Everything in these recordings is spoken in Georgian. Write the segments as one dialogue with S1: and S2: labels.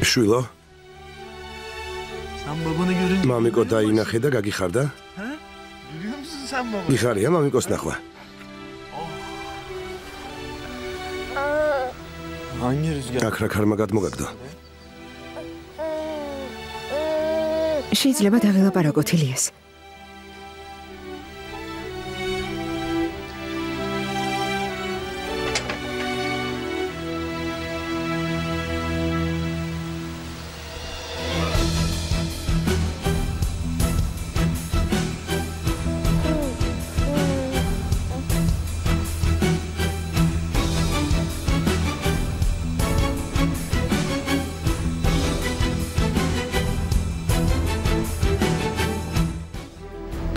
S1: Şuylo.
S2: Sen babanı görünce...
S1: Mamiko dayına xeda gagixarda?
S2: Ha? Biliyor musun sen babanı?
S1: Ixariya mamikos naxva.
S2: Hangi rüzgar?
S1: Akra karma gadmogagdo.
S3: შეიძლება დაღელაპარაკოთ ილიას.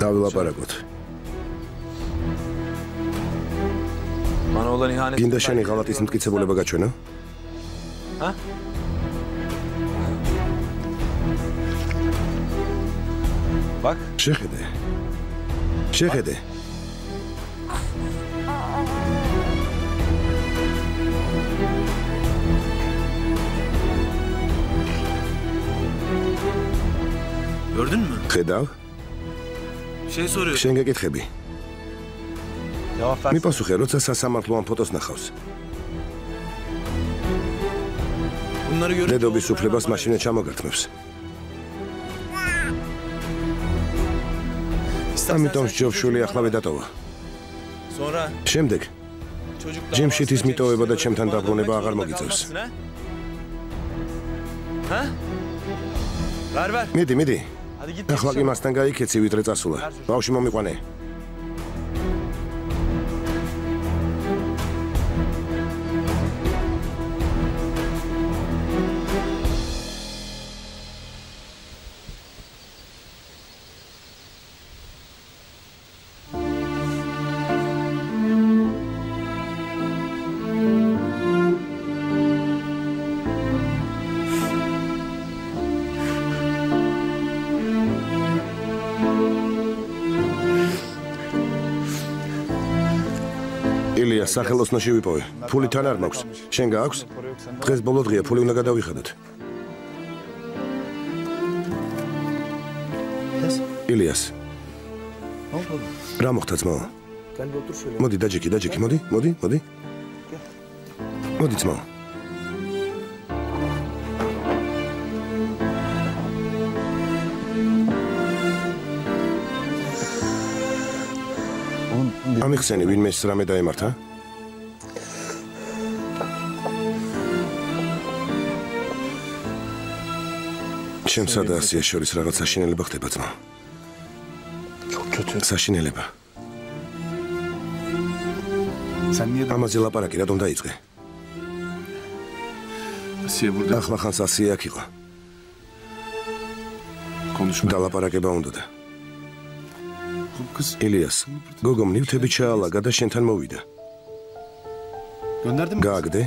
S1: Davilaparagot.
S2: Bana olan ihanet...
S1: Ginda შენი ღალატის მტკიცებულება გაჩვენო?
S2: Ha? Bak.
S1: Შეხედე. Შეხედე.
S2: Gördün mü?
S1: Ხედავ?
S2: Şey soruyor.
S1: შენ გეკითხები.
S2: Cevap ver.
S1: მიპასუხე, როცა სასამართლოan ფოტოს ნახავს.
S2: Bunları görünce...
S1: დედობის უფლებას მაშინაც ჩამოგართმევს. ამიტომ ჯობშვილი ახლავე დატოვა.
S2: Sonra...
S1: შემდეგ ჯიმში ის მიტოვება და ჩემთან დაბრუნება აღარ მოგიწევს.
S2: Ha? Ver.
S1: მიდი.
S2: Hadi git.
S1: ახლა კი მასთან გაიქეცი, ვიდრე წასულა. ბავშვი მომიყვანე. ილიას სახელოსნოში ვიპოვე. ფული თან არ მაქვს. შენ გააქვს? დღეს ბოლო დღეა, ფული უნდა გადავიხადოთ. ილიას. რა მოხდა ძმაო? მოდი დაჯექი, მოდი. მოდი ძმაო. ამიხსენი ვინმე ეს რამე დაემართა? ჩემსა და ასიას შორის რაღაც საშინელება ხდება ძმა. საშინელება. ამაზე ლაპარაკი რატომ დაიწყე? ახლა ხანს ასია აქ იყო. დალაპარაკება უნდოდა. ილიას, გოგომ ნივთები ჩაალაგა და შენთან მოვიდა. გააგდე?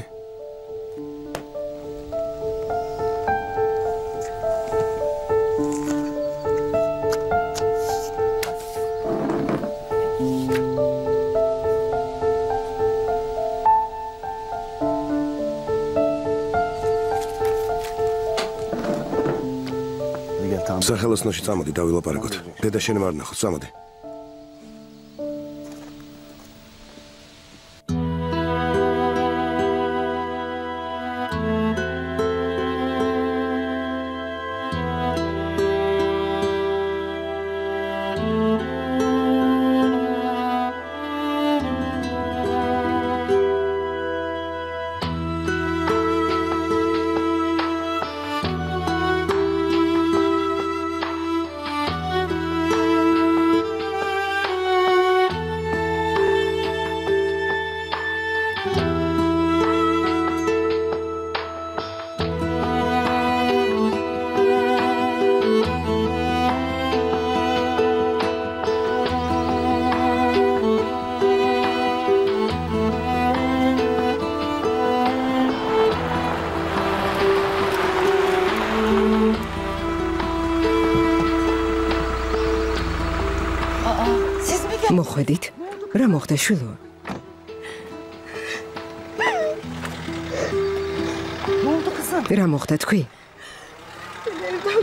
S1: სახელოსნოში წამოდი, დავილაპარაკოთ. დედა შენ მარ ნახოთ, წამოდი.
S3: მოხვედით. რა მოხდა შვილო? რა მოხდა თქვი?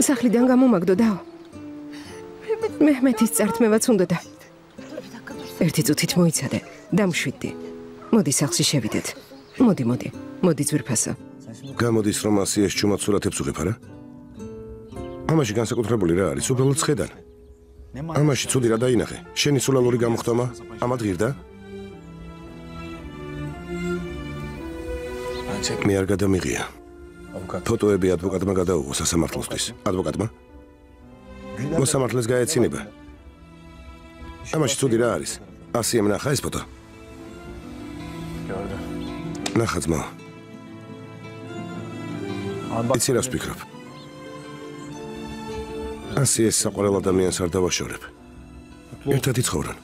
S3: სახლიდან გამომაგდო დაო. მეჰმეთის წართმევაც უნდოდა. ერთი წუთით მოიცადე, დამშვიდდი. მოდი სახლში შევიდეთ. მოდი ძვირფასო.
S1: გამოდის რომ ასიეს ჩუმად სურათებს უღებ არა? ამაში განსაკუთრებული რა არის? უბრალოდ ცხედან. ამაში ცუდი რა დაინახე? შენი სულალური გამოხდომა? ამად ღირდა? მე არ გადამიღია. ფოტოები ადვოკატმა გადაუღო სასამართლოსთვის. ადვოკატმა? მოსამართლეს გაეცინება. ამაში ცუდი რა არის? ასიემ ნახა ეს ფოტო? ნახა ძმა. იცი რას ვფიქრობ? ასიეს საყვარელ ადამიანს არ დავაშორებ. ერთად იცხოვრან.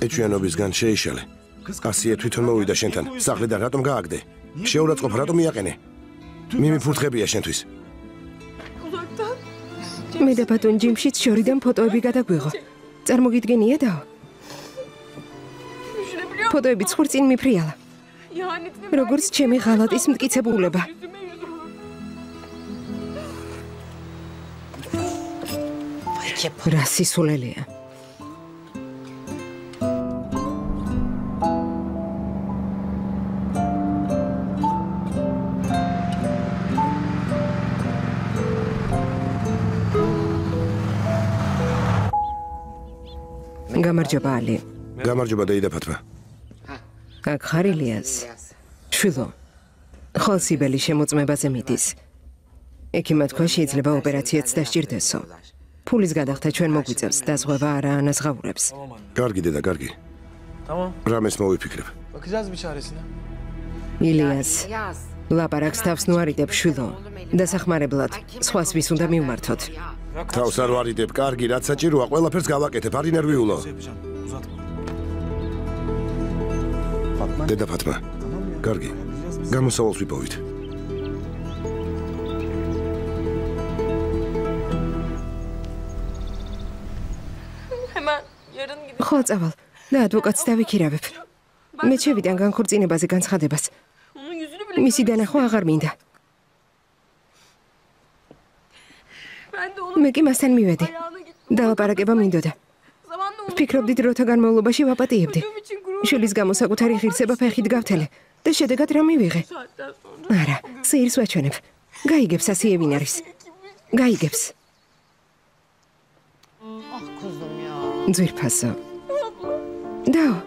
S1: ეჩვიანობისგან შეიშალე. ასიე თვითონ მოვიდა შენთან. სახლიდან რატომ გააგდე? შეურაცხყოფ რატომ იაყენე? მიმიფურთხებია შენთვის.
S3: მე და ბატონ ჯიმშიც შორიდან ფოტოები გადაგვიღო. წარმოგიდგენია დაო. ფოტოები ცხურწინ მიფრიალა. როგორც ჩემი ღალატის მტკიცებულება. რა სისულელეა. გამარჯობა ალი.
S1: გამარჯობა დაიდა ფათმა.
S3: აქ ხარ ილიას. შვილო. ხოლსიბელი შემოწმებაზე მიდის. ექიმმა თქვა შეიძლება ოპერაციაც დასჭირდესო. ფულის გადახდა ჩვენ მოგვიწევს, დაზღვევა არა ანაზღაურებს.
S1: კარგი დედა, კარგი. რამეს მოვიფიქრებ.
S3: ილიას. ლაპარაკს თავს ნუარიდებ შვილო. დასახმარებლად სხვას ვის უნდა მივმართოთ.
S1: თავს არ ვარიდებ, კარგი, რაც საჭიროა, ყველაფერს გავაკეთებ, არ ინერვიულო. დედა ფათმა. კარგი. გამოსავალს ვიპოვით. ხო, წავალ. და ადვოკატს დავიქირავებ. მე შევიდან განქორწინებაზე განცხადებას. მისი დანახვა აღარ მინდა. მე კი მასთან მივედი. დალაპარაკება მინდოდა. ვფიქრობდით როთა განმავლობაში ვაპატიებდი. შვილის გამო საკუთარი ღირსება ფეხით გავთელე და შედეგად რა მივიღე? არა, სეირს ვაჩვენებ. გაიგებს ასიე ვინ არის. გაიგებს. ძვირფასო. დაო.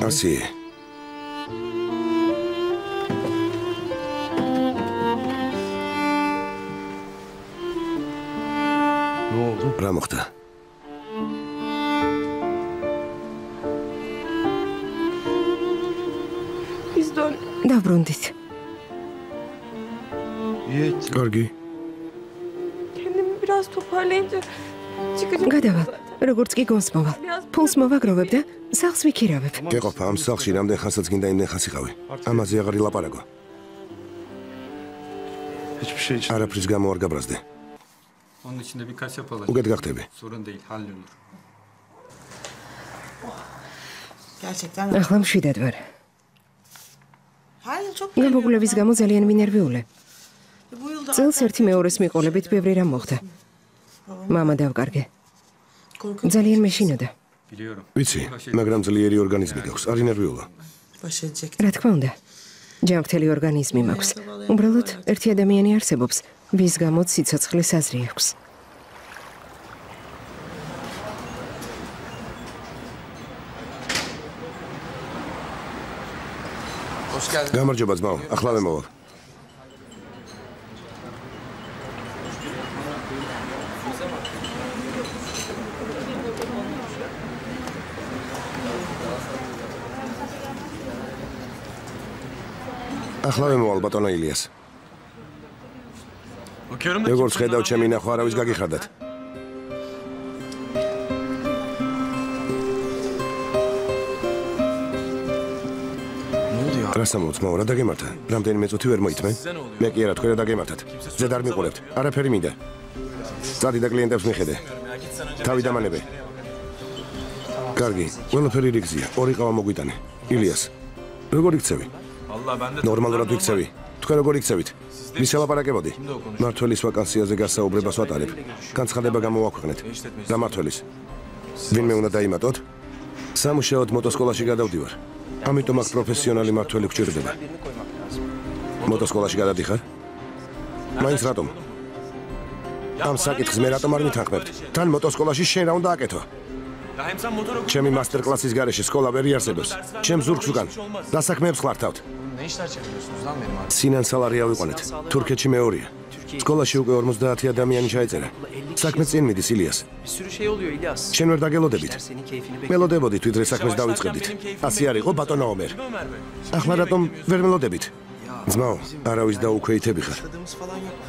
S1: ასიე. რა მოხდა? დაბრუნდით. კარგი. გადავალ, როგორც კი გონს მოვალ. ფულს მოვაგროვებ და სახლს ვიქირავებ. გეყოფა ამ სახლში რამდენ ხანსაც გინდა იმდენ ხანს იყავი. ამაზე აღარ ილაპარაკო. არაფრის გამო არ გაბრაზდე. უკეთ გახტები. ახლა მშვიდად ვარ. გამოგულების გამო ძალიან მინერვიულე. წელს ერთი მეორეს მიყოლებით ბევრი რამ მოხდა. მამა დავკარგე. ძალიან მეშინოდა. ვიცი, მაგრამ ძლიერი ორგანიზმი გაქვს, არ ინერვიულა. რა თქმა უნდა. ჯანმრთელი ორგანიზმი მაქვს. უბრალოდ ერთი ადამიანი არსებობს, ვის გამოც სიცოცხლის აზრი აქვს. გამარჯობა ძმაო, ახლავე მოვალ. ახლავე მოვალ ბატონო ილიას. როგორც ხედავ ჩემი ნახვა არავის გაგიხადათ. რასამოც მაო რა დაგემართა? რამდენიმე წუთი ვერ მოიწმე? მე კი არა თქვენ რა დაგემართათ? ზედ არ მიყურებთ. არაფერი მინდა.
S4: წადი და კლიენტებს მიხედე. თავი დამანებე. კარგი, ყველაფერი რიგზია. ორი ყავა მოგვიტანე. ილიას, როგორ იქცევი? ნორმალურად ვიქცევი. თქვენ როგორ იქცევით? ვის ელაპარაკებოდი? მმართველის ვაკანსიაზე გასაუბრებას ვატარებ. განცხადება გამოვაქვეყნეთ. რა მმართველის? ვინმე უნდა დაიმატოთ? სამუშაოდ მოტოსკოლაში გადავდივარ. ამიტომ აქ პროფესიონალი მმართველი გვჭირდება. მოტოსკოლაში გადადიხარ? მაინც რატომ? ამ საკითხს მე რატომ არ მითანხმებთ? თან მოტოსკოლაში შენ რა უნდა აკეთო? ჩემი მასტერკლასის გარეშე სკოლა ვერ იარსებებს. ჩემ ზურგს უკან. დასაქმეებს ხლართავთ. სინან სალარი ავიყვანეთ. თურქეთში მეორეა. სკოლაში უკვე 50 ადამიანი ჩაეწერა. საქმე წინ მიდის ილიას. შენ ვერ დაგელოდებით. მელოდებოდით ვიდრე საქმეს დავიწყებდით. ასე არ იყო ბატონო ომერ. ახლა რატომ ვერ მელოდებით? ძმაო, არავის დაუქვეითები ხარ.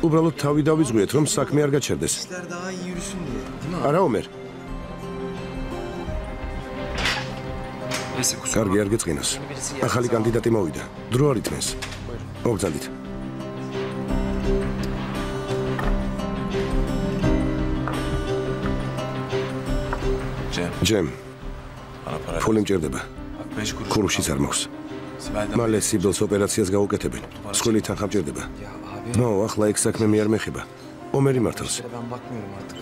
S4: უბრალოდ თავი დავიზღვიეთ, რომ საქმე არ გაჩერდეს. არა ომერ. კარგი, არ გეწყინოს. ახალი კანდიდატი მოვიდა. დრო არ ითმეს. მოგძანდით. ჯემ. ფული მჭირდება. ქურუშიც არ მაქვს. მალე სიბილს ოპერაციას გაუკეთებენ. სხვილი თანხა მჭირდება. ნო, ახლა ეგ საქმე მე არ მეხება. ომერი მართავს.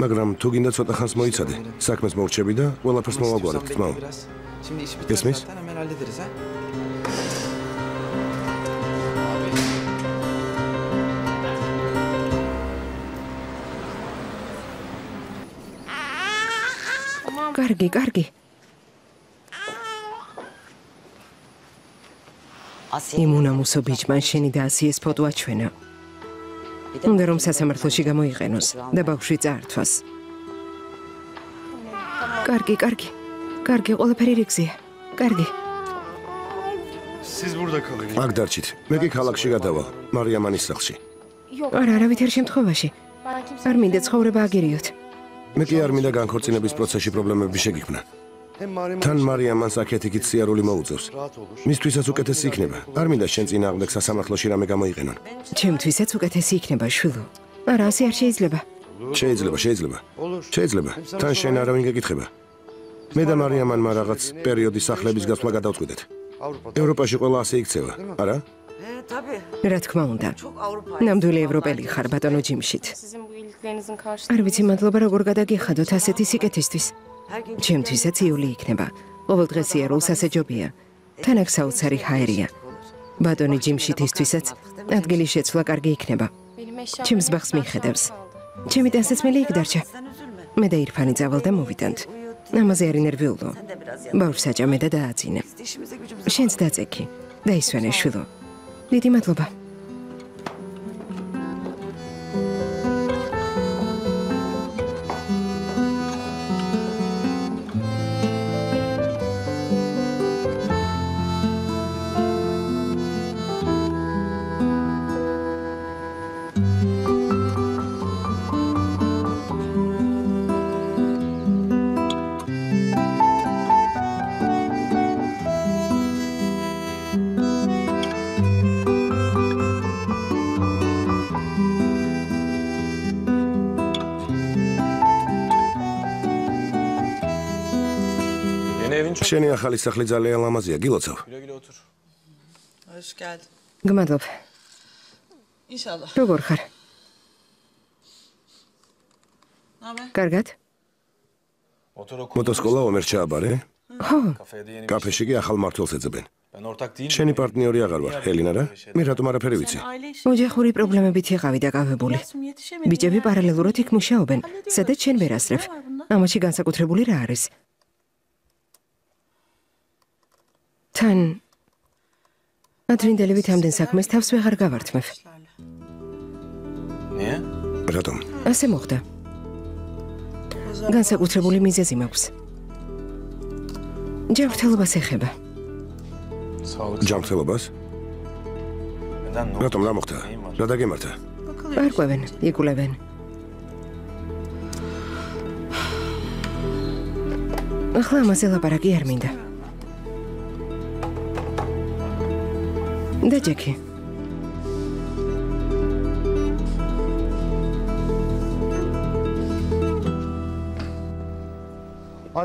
S4: მაგრამ თუ გინდა ცოტა ხანს მოიცადე, საქმეს მოვრჩები და ყველაფერს მოვაგვარებთ, თმაო. Esmis?
S3: კარგი. იმუნამუსო ბიჭმა შენი და ასიეს ფოტო აჩვენა. უნდა რომ სასამართლოში გამოიყენოს და ბავშვი წაართვას. კარგი, ყველაფერი რიგზია. კარგი.
S4: აქ დარჩით. მე კი ქალაქში გადავალ, მარიამანის სახლში.
S3: არა, არავითარ შემთხვევაში. არ მინდა ცხოვრება აგერიოთ.
S4: მე კი არ მინდა განქორწინების პროცესში პრობლემები შეგიქმნა. თან მარიამანს აქეთ-იქით სიარული მოუწევს. მისთვისაც უკეთესი იქნება. არ მინდა შენ წინააღმდეგ სასამართლოში რამე გამოიყენონ.
S3: ჩემთვისაც უკეთესი იქნება, შვილო. არა, ასე არ შეიძლება.
S4: შეიძლება. თან შენ არავინ გეკითხება. მე და მარიამანმა რაღაც პერიოდის სახლების გასვლა გადავწყვიტეთ. ევროპაში ყველა ასე იქცევა, არა?
S3: რა თქმა უნდა. ნამდვილი ევროპელი ხარ ბატონო ჯიმშით. არ ვიცი მადლობა როგორ გადაგიხადოთ ასეთი სიკეთისთვის. ჩემთვისაც იული იქნება. ყოველდღესია როლს ასეჯობია. თან აქ საოცარი ჰაერია. ბატონი ჯიმშითისთვისაც ადგილი შეცვლა კარგი იქნება. ჩემს ბაღს მიხედავს. ჩემი დასაცმელი იქ დარჩა. მე და ირფანი წავალ და მოვიდანთ. ამაზე არ ინერვიულო. ბავშვს აჭამე და დააძინე. შენც დაწექი. დაისვენე შვილო. დიდი მადლობა.
S4: შენი ახალი სახლი ძალიან ლამაზია, გილოცავ.
S3: გმადლობ. როგორ ხარ? კარგად?
S4: მოტოსკოლა ომერ ჩააბარე?
S3: ხო.
S4: კაფეში კი ახალ მმართველს ეძებენ. შენი პარტნიორი აღარ ვარ, ჰელინა რა? მე რატომ არაფერი ვიცი?
S3: ოჯახური პრობლემებით იყავი დაკავებული. ბიჭები პარალელურად იქ მუშაობენ, სადაც შენ ვერ ასრებ. ამაში განსაკუთრებული რა არის? თან ადრინდელივით ამდენ საქმეს თავს ვეღარ გავართმევ.
S4: რატომ?
S3: ასე მოხდა. განსაკუთრებული მიზეზი მაქვს. ჯანმრთელობას ეხება.
S4: ჯანმრთელობას? რატომ რა მოხდა? რა დაგემართა?
S3: არკვევენ, იკულევენ. ახლა ამაზე ლაპარაკი არ მინდა. დაჯექი.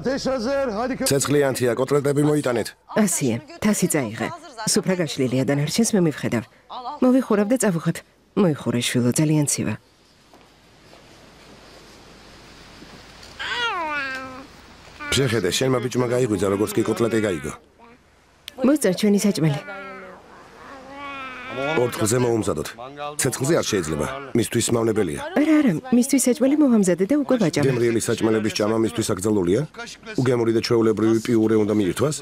S4: ცეცხლიანთია, კოტლეტები მოიტანეთ.
S3: ასია, თასი წაიღე. სუფრა გაშლილია და ნარჩენს მე მივხედავ. მოვიხურებ და წავუხებ. მოიხურე შვილო, ძალიან ცივა.
S4: შეხედე, შენმა ბიჭმა გაიღვიძა, როგორც კი კოტლეტი გაიგო.
S3: მოწერ ჩვენი საჭმელი.
S4: ორთხზე მოუმზადოთ. ცეცხლზე არ შეიძლება. მისთვის მავნებელია.
S3: არა, მისთვის საჭმელი მოვამზადე და უკვე ვაჭამე.
S4: გემრიელი საჭმელების ჭამა მისთვის აკრძალულია? უგემური და ჩვეულებრივი პიურე უნდა მიირთვას?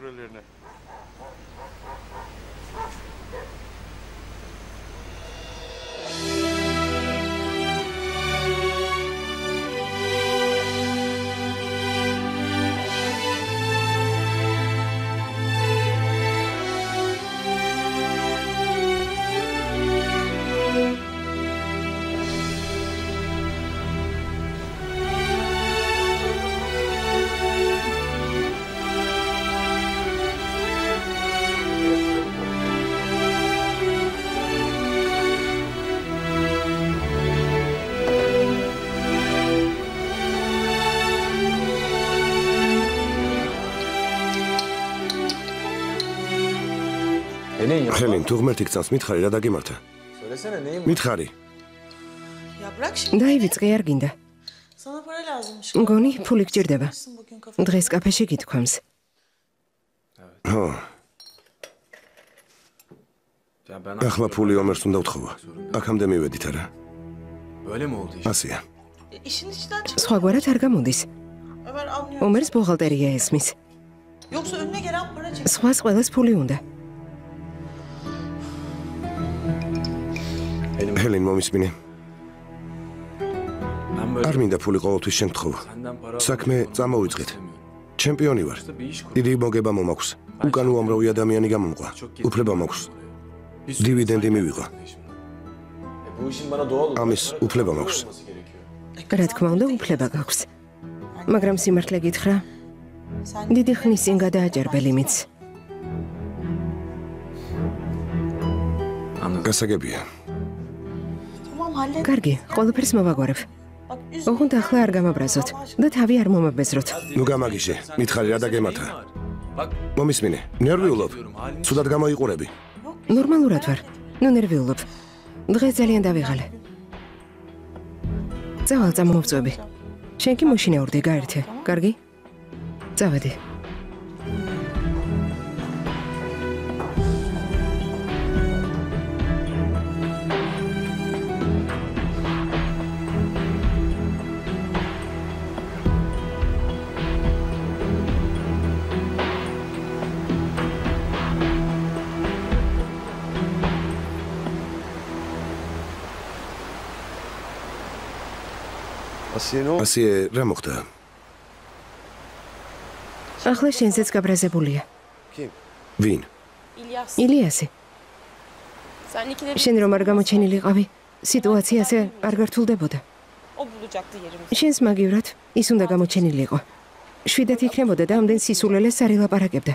S4: ხელინ, თუ ღმერთი გწანს, მითხარი რა დაგემართა? მითხარი.
S3: დაივიწყე, არ გინდა. მგონი, ფული გჭირდება. დღეს კაფეში გითქვამს.
S4: ხო. ახლა ფული ომერს უნდა ვთხოვო. აქამდე მივედით არა? ასია.
S3: სხვაგვარად არ გამოდის. ომერს ბუღალტერია ესმის. სხვას ყველას ფული უნდა.
S4: ჰელენ, მომისმინე. არ მინდა ფული ყოველთვის შენ გთხოვო. საქმე წამოვიწყეთ. ჩემპიონი ვარ. დიდი მოგება მომაქვს. უკან უამრავი ადამიანი გამომყვა. უფლება მაქვს. დივიდენდი მივიღო. ამის უფლება მაქვს.
S3: რა თქმა უნდა, უფლება გაქვს. მაგრამ სიმართლე გითხრა, დიდი ხნის წინ გადააჭერბე ლიმიტს.
S4: გასაგებია.
S3: კარგი, ყველაფერს მოვაგვარებ. ოღონდ ახლა არ გამაბრაზოთ და თავი არ მომაბეზროთ.
S4: ნუ გამაგიშე, მითხარი რა დაგემართა? მომისმინე, ნერვიულობ. ცუდად გამოიყურები.
S3: ნორმალურად ვარ. ნუ ნერვიულობ. დღეს ძალიან დავიღალე. წავალ წამოვწვევი. შენ კი მოშინაურდი, გაერთე. კარგი? წავედი.
S4: ასიე, რა მოხდა?
S3: ახლა შენზეც გაბრაზებულია.
S4: ვინ?
S3: ილიასი. შენ რომ არ გამოჩენილიყავი, სიტუაციაზე არ გართულდებოდა. შენს მაგივრად ის უნდა გამოჩენილიყო. შვიდად იქნებოდა და ამდენ სისულელეს არ ილაპარაკებდა.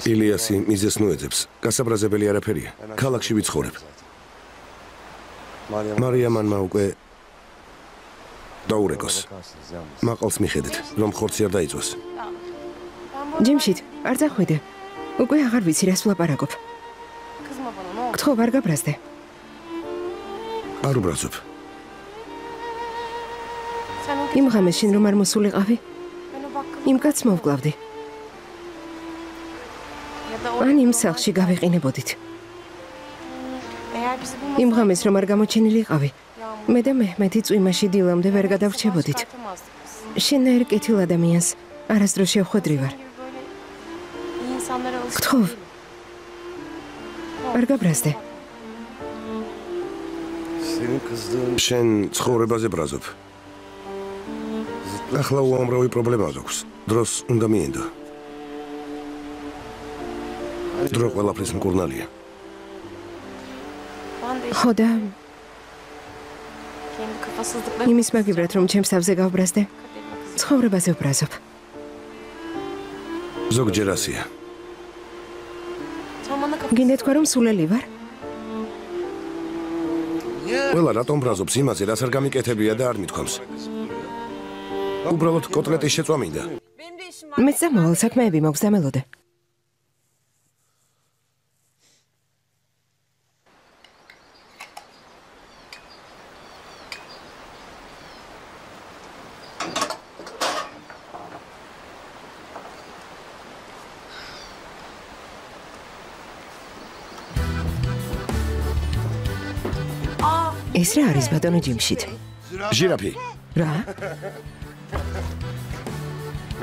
S4: ილიასი მიზეს ნუეძებს. გასაბრაზებელი არაფერია. ქალაქში ვიცხოვრებ. მარია მანმა უკვე დაურეკოს. მაყალს მიხედეთ, რომ ხორცი არ დაიწვას.
S3: ჯიმშით, არ წახვიდე. უკვე აღარ ვიცი რას ვლაპარაკობ. გთხოვ, არ გაბრაზდე.
S4: არ უბრაზობ.
S3: იმ ღამეს შენ რომ არ მოსულიყავი, იმ კაცს მოვკლავდი. ან იმ სახლში გავეყინებოდით. იმ ღამეს რომ არ გამოჩენილიყავი, მე და მეჰმეთი წვიმაში დილამდე ვერ გადავრჩებოდით. შენაერ კეთილ ადამიანს არასდროს შევხვედრი ვარ. გთხოვ, არ გაბრაზდე.
S4: შენ ცხოვრებაზე ბრაზობ. ახლა უამრავი პრობლემა აქვს. დროს უნდა მიენდო. დრო ყველაფრის მკურნალია.
S3: ხო და იმის მაგივრად რომ ჩემს თავზე გავბრაზდე, ცხოვრებაზე ვბრაზობ.
S4: ზოგჯერ ასია.
S3: გინდა თქვა რომ სულელი ვარ?
S4: ყველა რატომ ბრაზობს იმაზე, რაც არ გამიკეთებია და არ მithქვამს. უბრალოდ კოტლეტის შეწვა მინდა.
S1: მეც ამავალ საქმეები მაქვს დამელოდე. ეს რა არის ბატონო ჯიმშით?
S4: ჟირაფი.
S1: რა?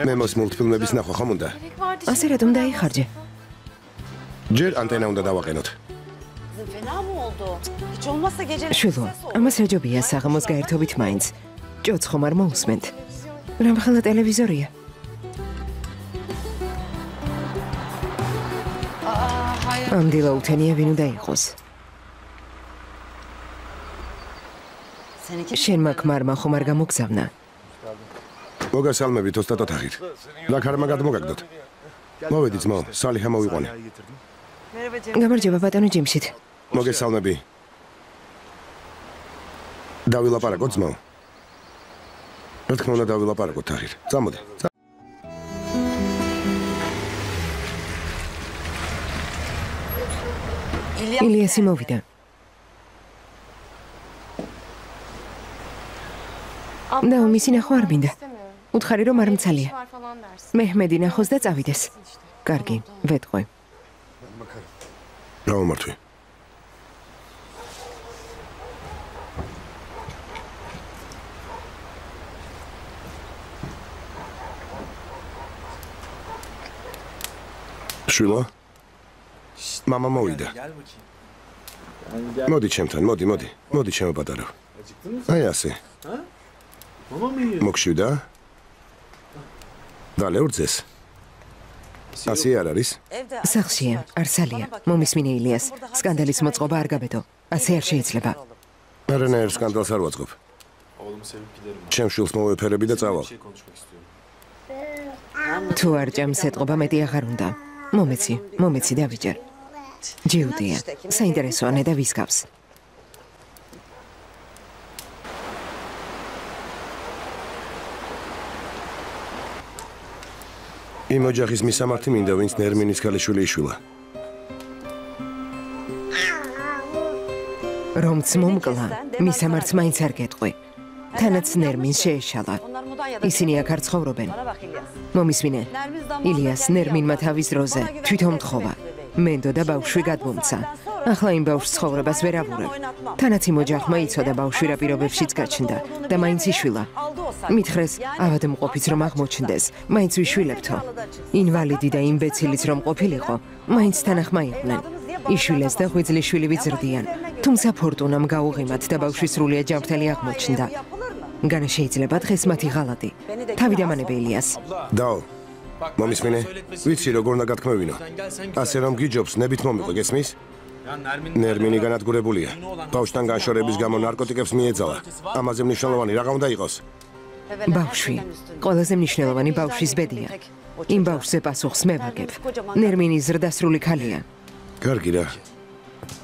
S4: მე მოს მულტფილმების ნახვა ხომ უნდა?
S1: ასე რატომ დაიხარჯე?
S4: ჯერ ანტენა უნდა დავაყენოთ.
S1: შვილო, ამას რაჯობია საღამოს გაერთობით მაინც. ჭოც ხომ არ მოусმენთ? რამხელა ტელევიზორია? ამ დილაუთენია ვინ უნდა იყოს? შენმა ქმარმა ხომ არ გამოგზავნა?
S4: მოგასალმებით ოსტატ ოთახით. რა ქარმა გადმოგაგდოთ? მოვედი ძმო, სალიჰა მოვიყვანე.
S1: გამარჯობა ბატონო ჯიმშით.
S4: მოგესალმები. დავილაპარაკოთ ძმო. რა თქმა უნდა დავილაპარაკოთ თახით. წამოდი.
S1: ილიასი მოვიდა. და მისი ნახვა არ მინდა. უთხარი რომ არ მცალია. მეჰმედი ნახოს და წავიდეს. კარგი, ვეთყვი.
S4: რა უმართვი? შვილო? მამა მოვიდა. მოდი ჩემთან, მოდი. მოდი ჩემო პატარო. აი ასე. მოგშვიდა? დალეურძეს? ასე არ არის?
S1: სახლშია, არსალია, მომისმინე ილიას. სკანდალის მოწყობა არ გაბედო. ასე არ შეიძლება.
S4: არანაირ სკანდალს არ ვაწყობ. ჩემ შვილს მოვეფერები და წავალ.
S1: თუ არ ჭამს ეტყობა მეტი აღარ უნდა. მომეცი დავიჯერ. ჯიუდია, საინტერესოა ნედა ვისგავს. იმ ოჯახის მისამართი მინდა, ვინც ნერმინის ქალიშვილი იშვილა. რომც მომკლა, მისამართს მაინც არ გეტყვი. თანაც ნერმინს შეეშალა. ისინი აქ არ ცხოვრობენ. მომისმინე, ილიას ნერმინმა თავის დროზე თვითონ მთხოვა. მენდო და ბავშვი გადმომცა. ახლა იმ ბავშვს ცხოვრებას ვერ ავურებ. თანაც იმ ოჯახმა იცოდა ბავშვი რა პირობებშიც გაჩნდა და მაინც იშვილა. მითხრეს, ავადმყოფიც რომ აღმოჩნდეს, მაინც ვიშვილებთო. ინვალიდი და იმბეცილიც რომ ყოფილიყო, მაინც თანახმა იყვნენ. იშვილეს და ღვიძლიშვილი ვიზრდიან. თუმცა ფორტუნამ გაუღიმათ და ბავშვი სრულიად ჯანმრთელი აღმოჩნდა. განა შეიძლება დღეს მათი ღალატი. თავი დამანებე ილიას.
S4: დაო. მომისმინე, ვიცი როგორ უნდა გათქმევინო. ასე რომ გიჯობს, ნებით მომიყვე, გესმის? ნერმინი განადგურებულია. ბავშვთან განშორების გამო ნარკოტიკებს მიეძალა. ამაზე მნიშვნელოვანი რაღა უნდა იყოს?
S1: ბავშვი. ყველაზე მნიშვნელოვანი ბავშვის ბედია. იმ ბავშვზე პასუხს მე ვაგებ. ნერმინი ზრდასრული ქალია.
S4: კარგი რა.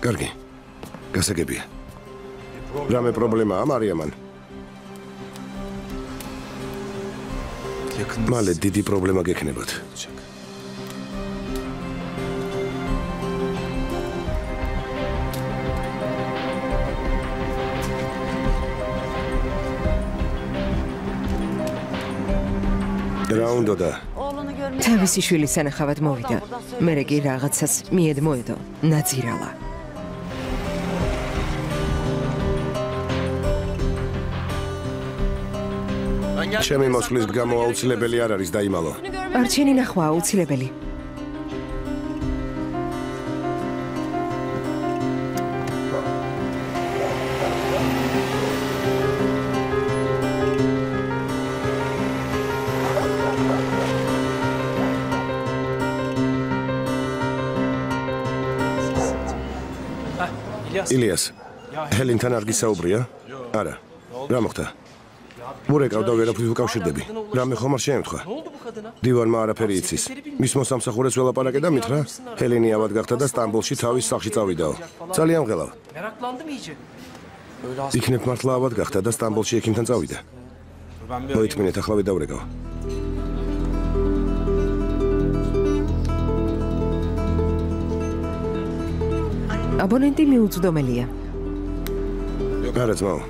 S4: კარგი. გასაგებია. რამე პრობლემაა მარიამან? მალე დიდი პრობლემა გექნებათ. რა უნდა და?
S1: თავისი შვილის სანახავად მოვიდა. მერე კი რაღაცას მიედმოედო, ნაძირალა.
S4: ჩემი მოსვლის გამო აუცილებელი არ არის დაიმალო.
S1: არჩენი ნახვა აუცილებელი.
S4: ილიას, ჰელინთან არ გისაუბრია? არა. რა მოხდა? მურეკავ და ვერაფრით უკავშირდები. რამე ხომ არ შეემთხვა? დივანმა არაფერი იცის. მის მოსამსახურეს ველაპარაკე და მითხრა, ჰელინი ავად გახდა და სტამბოლში თავის სახლში წავიდაო. ძალიან მღელავ. იქნებ მართლა ავად გახდა და სტამბოლში ექიმთან წავიდა. მოითმინეთ, ახლა ვიდავრეკავ.
S3: აბონენტი მიუწვდომელია.
S4: არა ძმაო,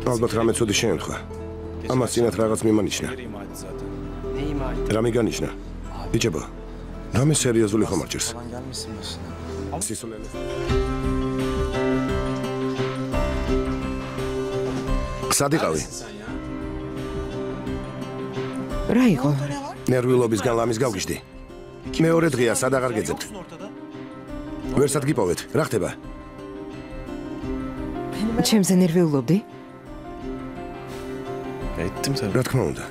S4: ალბათ რამე ცუდი შეემთხვა. ამას წინათ რაღაც მიმანიშნა. რა მიგანიშნა? ბიჭებო, რამე სერიოზული ხომ არ ჭირს? სისულელე. სადიყავი?
S3: რა იყო?
S4: ნერვიულობისგან ლამის გავგიჟდი. მეორე დღეა სად აღარ გეძებთ? ვერსად გიპოვეთ, რა ხდება?
S3: ჩემზე ნერვიულობდი?
S4: რა თქმა უნდა.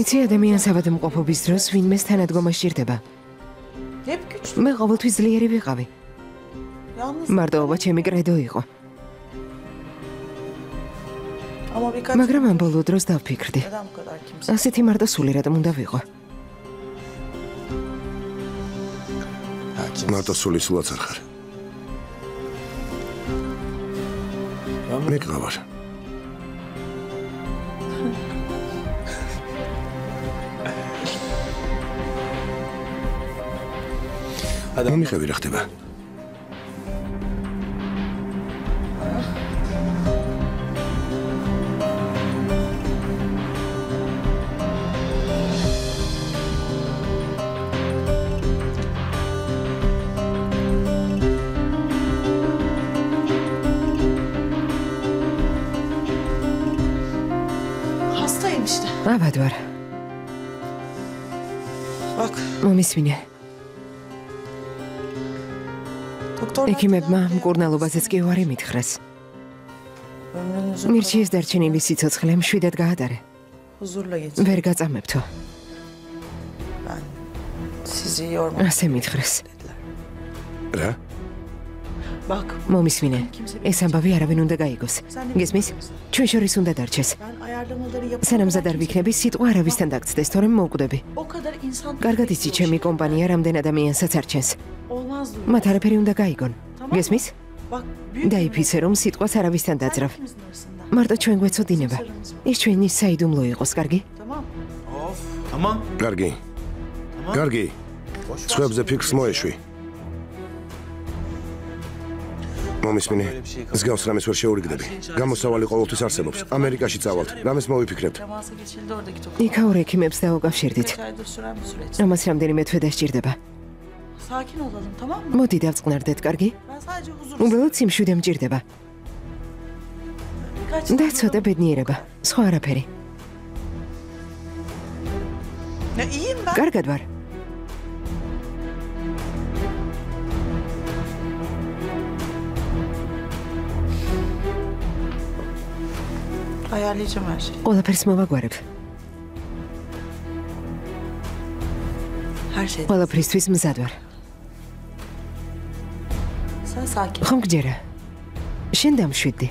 S3: იცი ადამიანს ავადმყოფობის დროს ვინმეს თანადგომა სჭირდება. მე ყოველთვის ძლიერი ვიყავი. მარტოობა ჩემი კრედო იყო. მაგრამ ამ ბოლო დროს დავფიქრდი. ასეთი მარტოსული რატომ უნდა ვიყო?
S4: მარტოსული სულაც არ ხარ. მე გყავარ. მომიხევი რა ხდება?
S3: აბად ვარ. მომისმინე. ექიმებმა მკურნალობაზეც კი უარი მითხრეს. მირჩიეს დარჩენილი სიცოცხლე მშვიდად გაატარე. ვერ გაწამებთო. ასე მითხრეს.
S4: რა?
S3: მომისმინე, ეს ამბავი არავინ უნდა გაიგოს. გესმის? ჩვენ შორის უნდა დარჩეს. სანამ ზად არ ვიქნები, სიტყვა არავისთან დაგწდეს, თორემ მოვკვდები. კარგად იცი, ჩემი კომპანია რამდენ ადამიანსაც არჩენს. მათ არაფერი უნდა გაიგონ. გესმის? დაიფიცე, რომ სიტყვას არავისთან დაძრავ. მარტო ჩვენ გვეცოდინება. ის ჩვენი საიდუმლო იყოს, კარგი?
S4: კარგი. კარგი. სხვებზე ფიქრს მოეშვი. მომისმინე, მსგავს რამეს ვერ შეურიგდები. გამოსავალი ყოველთვის არსებობს. ამერიკაში წავალთ. რამეს მოვიფიქრებთ?
S3: იქაურ ექიმებს დავუკავშირდით. ამას რამდენიმე თვე დასჭირდება. მოდი დავწყნარდეთ, კარგი? უბრალოდ სიმშვიდე მჭირდება. და ცოტა ბედნიერება. სხვა არაფერი. კარგად ვარ. ყველაფერს მოვაგვარებ. ყველაფრისთვის მზად ვარ. ხომ გჯერა? შენ დამშვიდდი.